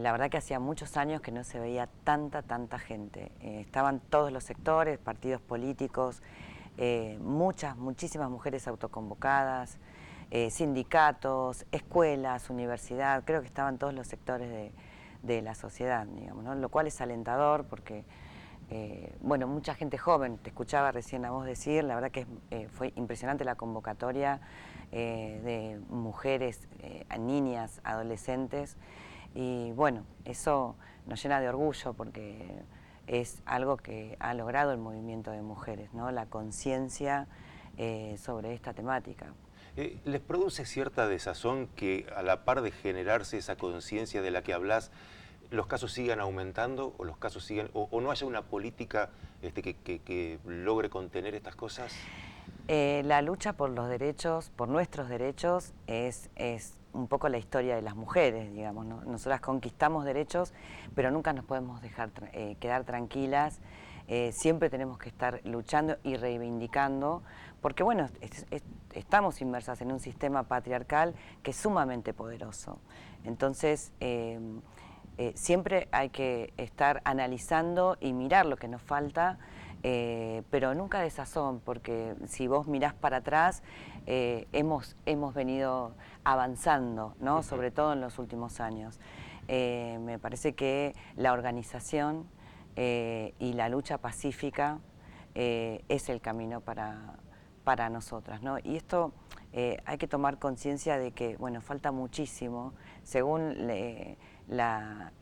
la verdad que hacía muchos años que no se veía tanta gente. Estaban todos los sectores, partidos políticos, muchísimas mujeres autoconvocadas, sindicatos, escuelas, universidad, creo que estaban todos los sectores de la sociedad, digamos, ¿no? Lo cual es alentador porque, bueno, mucha gente joven, te escuchaba recién a vos decir, la verdad que fue impresionante la convocatoria de mujeres, niñas, adolescentes, y bueno, eso nos llena de orgullo porque es algo que ha logrado el movimiento de mujeres, ¿no? La conciencia sobre esta temática. ¿Les produce cierta desazón que a la par de generarse esa conciencia de la que hablas, los casos sigan aumentando o los casos sigan, o no haya una política que logre contener estas cosas? La lucha por los derechos, por nuestros derechos, es un poco la historia de las mujeres, digamos, ¿no? Nosotras conquistamos derechos, pero nunca nos podemos dejar quedar tranquilas. Siempre tenemos que estar luchando y reivindicando, porque bueno, estamos inmersas en un sistema patriarcal que es sumamente poderoso. Entonces, siempre hay que estar analizando y mirar lo que nos falta, pero nunca desazón, porque si vos mirás para atrás, hemos venido avanzando, ¿no? Sobre todo en los últimos años. Me parece que la organización y la lucha pacífica es el camino para nosotras, ¿no? Y esto hay que tomar conciencia de que, bueno, falta muchísimo. Según la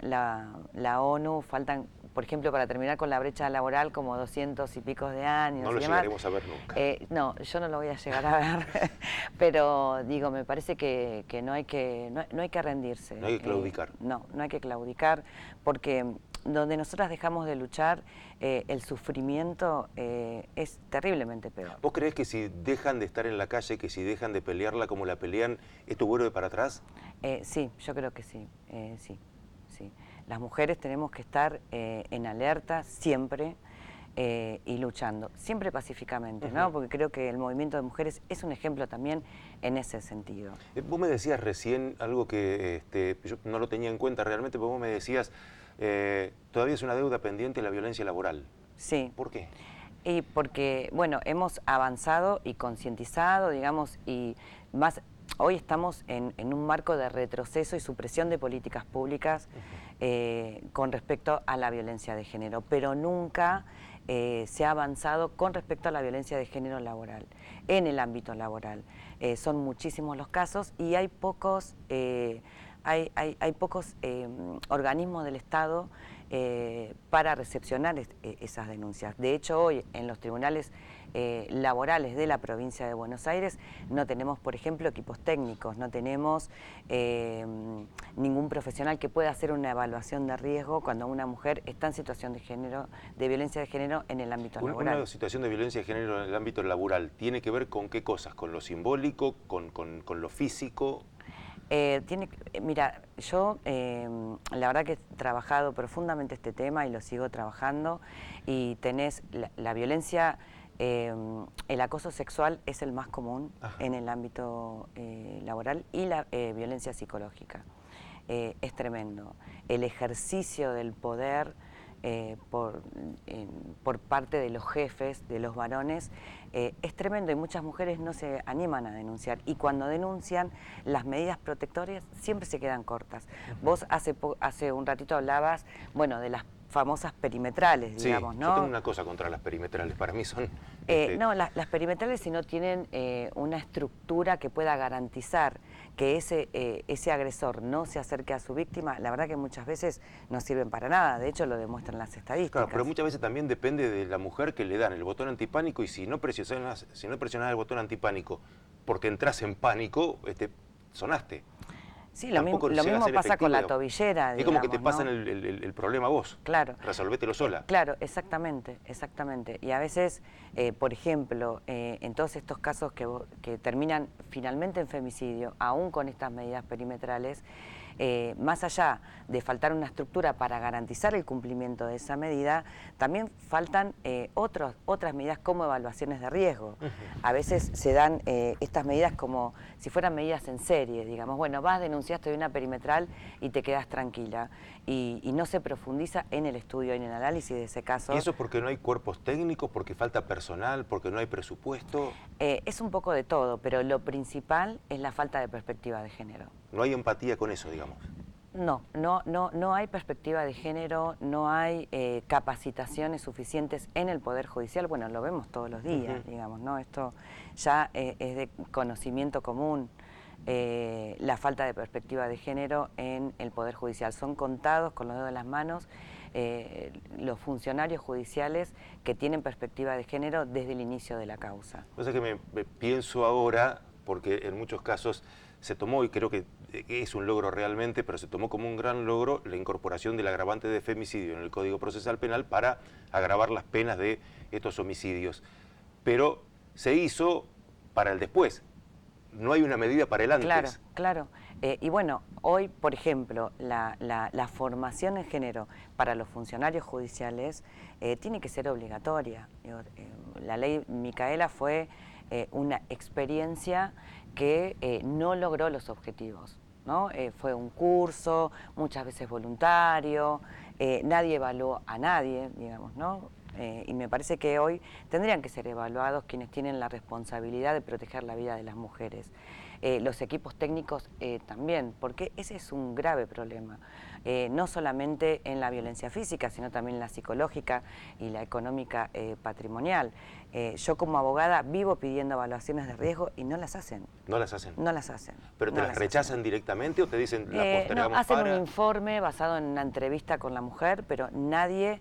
ONU, faltan, por ejemplo, para terminar con la brecha laboral, como 200 y pico de años. No lo llegaremos a ver nunca. No, yo no lo voy a llegar a ver, pero digo, me parece que no hay que rendirse. No hay que claudicar. No hay que claudicar, porque donde nosotras dejamos de luchar, el sufrimiento es terriblemente peor. ¿Vos creés que si dejan de estar en la calle, que si dejan de pelearla como la pelean, esto vuelve para atrás? Sí, yo creo que sí, sí. Las mujeres tenemos que estar en alerta siempre y luchando, siempre pacíficamente, ¿no? Porque creo que el movimiento de mujeres es un ejemplo también en ese sentido. Vos me decías recién algo que yo no lo tenía en cuenta realmente, pero vos me decías, todavía es una deuda pendiente la violencia laboral. Sí. ¿Por qué? Y porque, bueno, hemos avanzado y concientizado, digamos, y más, hoy estamos en un marco de retroceso y supresión de políticas públicas con respecto a la violencia de género, pero nunca se ha avanzado con respecto a la violencia de género laboral, en el ámbito laboral. Son muchísimos los casos y hay pocos organismos del Estado para recepcionar esas denuncias. De hecho, hoy en los tribunales laborales de la provincia de Buenos Aires no tenemos, por ejemplo, equipos técnicos, no tenemos ningún profesional que pueda hacer una evaluación de riesgo cuando una mujer está en situación de género, de violencia de género en el ámbito laboral. Una situación de violencia de género en el ámbito laboral, ¿tiene que ver con qué cosas? ¿Con lo simbólico? ¿Con lo físico? Mira, yo la verdad que he trabajado profundamente este tema y lo sigo trabajando, y tenés la violencia, el acoso sexual es el más común en el ámbito laboral, y la violencia psicológica. Es tremendo. El ejercicio del poder por parte de los jefes, de los varones, es tremendo, y muchas mujeres no se animan a denunciar, y cuando denuncian, las medidas protectoras siempre se quedan cortas. Vos hace un ratito hablabas, bueno, de las famosas perimetrales, digamos, sí, ¿no? Yo tengo una cosa contra las perimetrales, para mí son... No, las perimetrales, si no tienen una estructura que pueda garantizar que ese agresor no se acerque a su víctima, la verdad que muchas veces no sirven para nada. De hecho, lo demuestran las estadísticas. Claro, pero muchas veces también depende de la mujer que le dan el botón antipánico, y si no presionás el botón antipánico porque entras en pánico, sonaste. Sí, lo mismo pasa con la tobillera, digamos, es como que te pasan, ¿no? el problema a vos. Claro. Resolvételo sola. Claro, exactamente. Y a veces, por ejemplo, en todos estos casos que terminan finalmente en femicidio, aún con estas medidas perimetrales, más allá de faltar una estructura para garantizar el cumplimiento de esa medida, también faltan otras medidas como evaluaciones de riesgo. A veces se dan estas medidas como si fueran medidas en serie, digamos, bueno, vas, denunciaste de una perimetral y te quedas tranquila. Y no se profundiza en el estudio, en el análisis de ese caso. ¿Y eso porque no hay cuerpos técnicos, porque falta personal, porque no hay presupuesto? Es un poco de todo, pero lo principal es la falta de perspectiva de género. No hay empatía con eso, digamos. No hay perspectiva de género, no hay capacitaciones suficientes en el Poder Judicial. Bueno, lo vemos todos los días, digamos, ¿no? Esto ya es de conocimiento común. La falta de perspectiva de género en el Poder Judicial. Son contados con los dedos de las manos los funcionarios judiciales que tienen perspectiva de género desde el inicio de la causa. O sea que me pienso ahora, porque en muchos casos se tomó, y creo que es un logro realmente, pero se tomó como un gran logro la incorporación del agravante de femicidio en el Código Procesal Penal para agravar las penas de estos homicidios. Pero se hizo para el después. No hay una medida para el antes. Claro, claro. Y bueno, hoy, por ejemplo, la formación en género para los funcionarios judiciales tiene que ser obligatoria. Digo, la ley Micaela fue una experiencia que no logró los objetivos, ¿no? Fue un curso, muchas veces voluntario, nadie evaluó a nadie, digamos, ¿no? Y me parece que hoy tendrían que ser evaluados quienes tienen la responsabilidad de proteger la vida de las mujeres. Los equipos técnicos también, porque ese es un grave problema, no solamente en la violencia física, sino también en la psicológica y la económica patrimonial. Yo como abogada vivo pidiendo evaluaciones de riesgo y no las hacen. ¿No las hacen? No las hacen. ¿Pero te las rechazan directamente o te dicen la postergamos no, hacen para...? un informe basado en una entrevista con la mujer, pero nadie...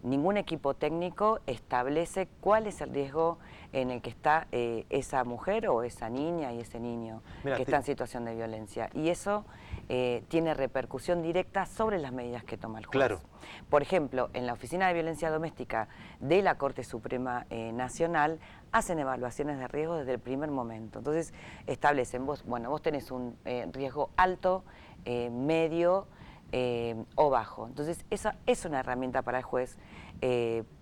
ningún equipo técnico establece cuál es el riesgo en el que está esa mujer o esa niña y ese niño que está en situación de violencia. Y eso tiene repercusión directa sobre las medidas que toma el juez. Claro. Por ejemplo, en la Oficina de Violencia Doméstica de la Corte Suprema Nacional hacen evaluaciones de riesgo desde el primer momento. Entonces establecen, vos tenés un riesgo alto, medio, o bajo. Entonces, esa es una herramienta para el juez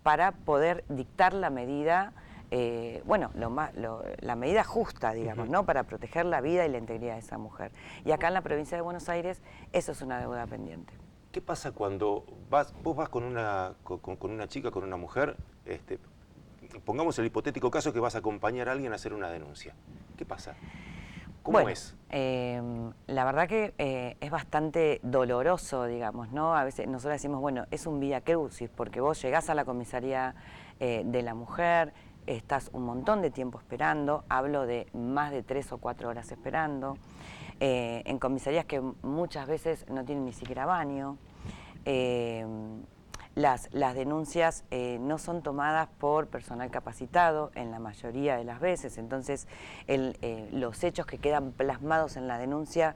para poder dictar la medida, la medida justa, digamos, ¿no? Para proteger la vida y la integridad de esa mujer. Y acá en la provincia de Buenos Aires, eso es una deuda pendiente. ¿Qué pasa cuando vos vas con una chica, con una mujer, pongamos el hipotético caso que vas a acompañar a alguien a hacer una denuncia? ¿Qué pasa? ¿Cómo es? La verdad que es bastante doloroso, digamos, ¿no? A veces nosotros decimos, bueno, es un vía crucis, porque vos llegás a la comisaría de la mujer, estás un montón de tiempo esperando, hablo de más de 3 o 4 horas esperando, en comisarías que muchas veces no tienen ni siquiera baño. Las denuncias no son tomadas por personal capacitado en la mayoría de las veces, entonces los hechos que quedan plasmados en la denuncia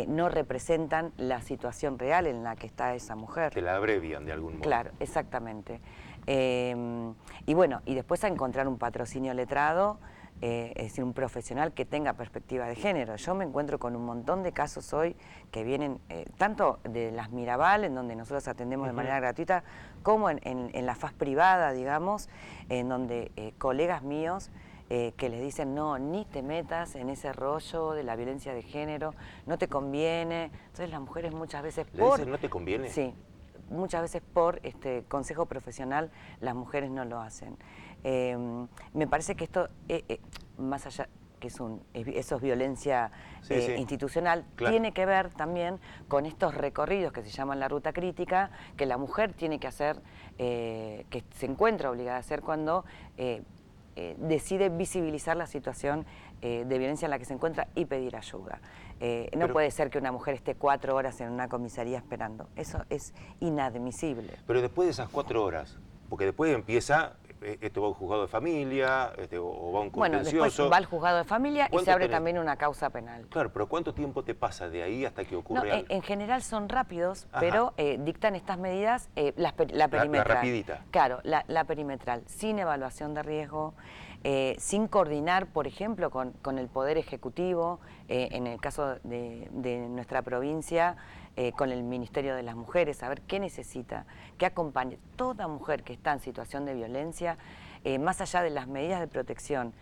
no representan la situación real en la que está esa mujer. Te la abrevian de algún modo. Claro, exactamente. Y bueno, y después a encontrar un patrocinio letrado, es decir, un profesional que tenga perspectiva de género. Yo me encuentro con un montón de casos hoy que vienen tanto de las Mirabal, en donde nosotros atendemos de manera gratuita, como en la faz privada, digamos, en donde colegas míos que les dicen, no, ni te metas en ese rollo de la violencia de género, no te conviene. Entonces las mujeres muchas veces ¿Le dicen no te conviene? Sí, muchas veces por consejo profesional las mujeres no lo hacen. Me parece que esto, más allá que eso es violencia institucional, claro, tiene que ver también con estos recorridos que se llaman la ruta crítica, que la mujer tiene que hacer, que se encuentra obligada a hacer cuando decide visibilizar la situación de violencia en la que se encuentra y pedir ayuda. No puede ser que una mujer esté 4 horas en una comisaría esperando. Eso es inadmisible. Pero después de esas 4 horas, porque después empieza esto va a un juzgado de familia, o va a un Bueno, contencioso. después va al juzgado de familia y se abre también una causa penal. Claro, pero ¿cuánto tiempo te pasa de ahí hasta que ocurre No, algo? en general son rápidos, Ajá. pero dictan estas medidas la perimetral. La rapidita. Claro, la perimetral, sin evaluación de riesgo, sin coordinar, por ejemplo, con el Poder Ejecutivo, en el caso de nuestra provincia, con el Ministerio de las Mujeres, saber qué necesita, qué acompañe. Toda mujer que está en situación de violencia, más allá de las medidas de protección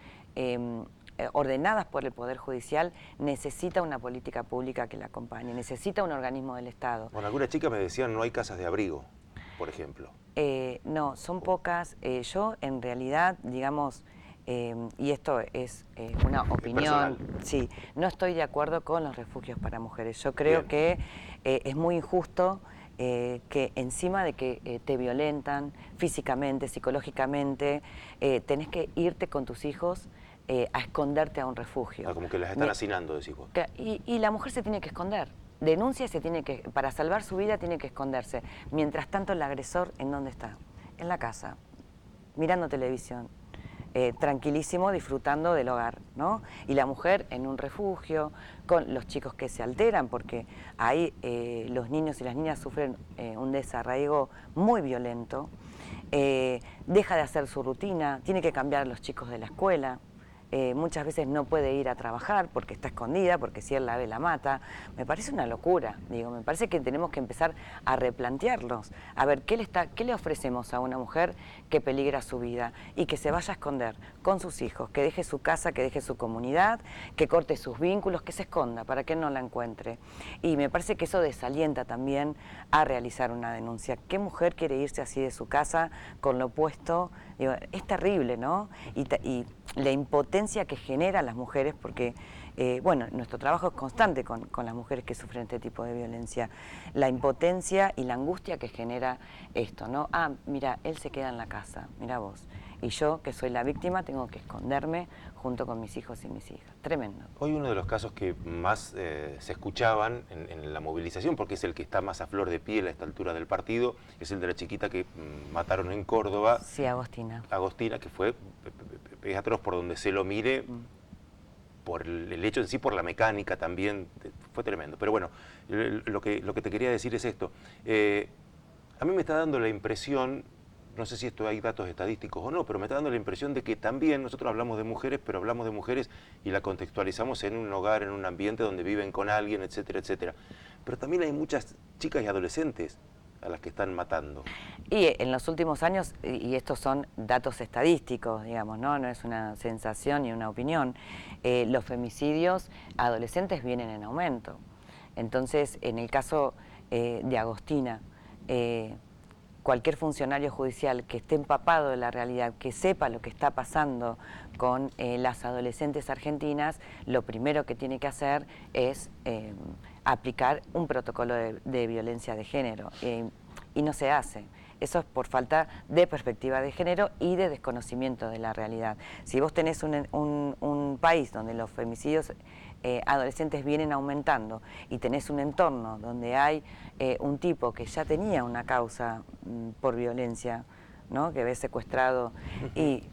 ordenadas por el Poder Judicial, necesita una política pública que la acompañe, necesita un organismo del Estado. Bueno, algunas chicas me decían no hay casas de abrigo, por ejemplo. No, son pocas. Yo, en realidad, digamos, y esto es una opinión, sí, no estoy de acuerdo con los refugios para mujeres. Yo creo que es muy injusto que encima de que te violentan físicamente, psicológicamente, tenés que irte con tus hijos a esconderte a un refugio. Ah, como que las están hacinando, decís vos. Y la mujer se tiene que esconder. Denuncia y se tiene que, para salvar su vida tiene que esconderse. Mientras tanto, el agresor, ¿en dónde está? En la casa, mirando televisión, tranquilísimo, disfrutando del hogar, ¿no? Y la mujer en un refugio, con los chicos que se alteran, porque ahí los niños y las niñas sufren un desarraigo muy violento, deja de hacer su rutina, tiene que cambiar a los chicos de la escuela. Muchas veces no puede ir a trabajar porque está escondida, porque si él la ve la mata. Me parece una locura, digo, me parece que tenemos que empezar a replantearnos, a ver qué le ofrecemos a una mujer que peligra su vida y que se vaya a esconder con sus hijos, que deje su casa, que deje su comunidad, que corte sus vínculos, que se esconda para que él no la encuentre. Y me parece que eso desalienta también a realizar una denuncia. ¿Qué mujer quiere irse así de su casa con lo opuesto? Digo, es terrible, ¿no? Y la impotencia que genera a las mujeres, porque, bueno, nuestro trabajo es constante con las mujeres que sufren este tipo de violencia, la impotencia y la angustia que genera esto, ¿no? Ah, mira, él se queda en la casa, mira vos, y yo, que soy la víctima, tengo que esconderme junto con mis hijos y mis hijas. Tremendo. Hoy uno de los casos que más se escuchaban en la movilización, porque es el que está más a flor de piel a esta altura del partido, es el de la chiquita que mataron en Córdoba. Sí, Agostina. Agostina, que fue, es atroz por donde se lo mire, por el hecho en sí, por la mecánica también, fue tremendo. Pero bueno, lo que te quería decir es esto. A mí me está dando la impresión, no sé si esto hay datos estadísticos o no, pero me está dando la impresión de que también nosotros hablamos de mujeres, pero hablamos de mujeres y la contextualizamos en un hogar, en un ambiente donde viven con alguien, etcétera, etcétera. Pero también hay muchas chicas y adolescentes a las que están matando. Y en los últimos años, y estos son datos estadísticos, digamos, no es una sensación ni una opinión, los femicidios adolescentes vienen en aumento. Entonces, en el caso de Agostina, cualquier funcionario judicial que esté empapado de la realidad, que sepa lo que está pasando con las adolescentes argentinas, lo primero que tiene que hacer es aplicar un protocolo de violencia de género, y no se hace. Eso es por falta de perspectiva de género y de desconocimiento de la realidad. Si vos tenés un país donde los femicidios adolescentes vienen aumentando y tenés un entorno donde hay un tipo que ya tenía una causa por violencia, ¿no? Que ve secuestrado, y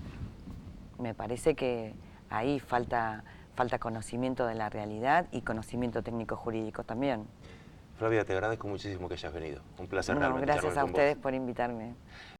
me parece que ahí falta conocimiento de la realidad y conocimiento técnico jurídico también. Flavia, te agradezco muchísimo que hayas venido. Un placer realmente. Gracias a ustedes por invitarme.